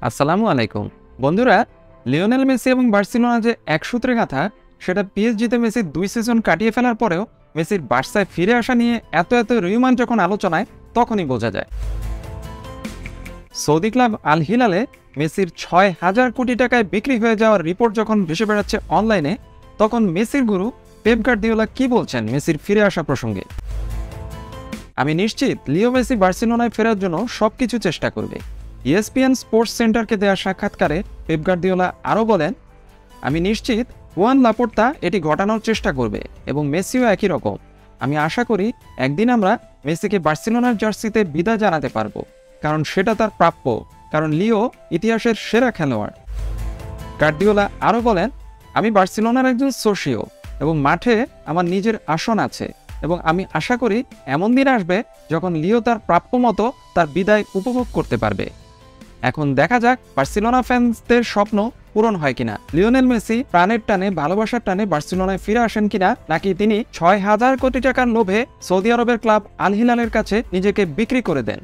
আসসালামু আলাইকুম বন্ধুরা। লিওনেল মেসি এবং বার্সেলোনা যে এক সূত্রে গাঁথা, সেটা পিএসজিতে মেসির 2 সিজন কাটিয়ে ফেলার পরেও মেসির বার্সায় ফিরে আসা নিয়ে এত রিউমার যখন আলোচনায়, তখনই বোঝা যায়। সৌদি ক্লাব আল হিলালে মেসির 6,000 কোটি টাকায় বিক্রি হয়ে যাওয়ার রিপোর্ট যখন ভেসে বেড়াচ্ছে অনলাইনে, তখন মেসির গুরু পেপ গার্দিওলা কি বলছেন মেসির ফিরে আসা প্রসঙ্গে? আমি নিশ্চিত লিও মেসি বার্সেলোনায় ফেরার জন্য সবকিছু চেষ্টা করবে। ইএসপিএন স্পোর্টস সেন্টারকে দেওয়া সাক্ষাৎকারে পেপ গার্দিওলা আরও বলেন, আমি নিশ্চিত হুয়ান লাপোর্তা এটি ঘটানোর চেষ্টা করবে এবং মেসিও একই রকম। আমি আশা করি একদিন আমরা মেসিকে বার্সেলোনার জার্সিতে বিদায় জানাতে পারবো, কারণ সেটা তার প্রাপ্য, কারণ লিও ইতিহাসের সেরা খেলোয়াড়। গার্দিওলা আরও বলেন, আমি বার্সেলোনার একজন সোশিও এবং মাঠে আমার নিজের আসন আছে এবং আমি আশা করি এমন দিন আসবে যখন লিও তার প্রাপ্য মতো তার বিদায় উপভোগ করতে পারবে। এখন দেখা যাক বার্সেলোনা ফ্যান্সদের স্বপ্ন পূরণ হয় কিনা। লিওনেল মেসি প্রাণের টানে, ভালোবাসার টানে বার্সেলোনায় ফিরে আসেন কিনা, নাকি তিনি 6,000 কোটি টাকার লোভে সৌদি আরবের ক্লাব আল হিলালের কাছে নিজেকে বিক্রি করে দেন।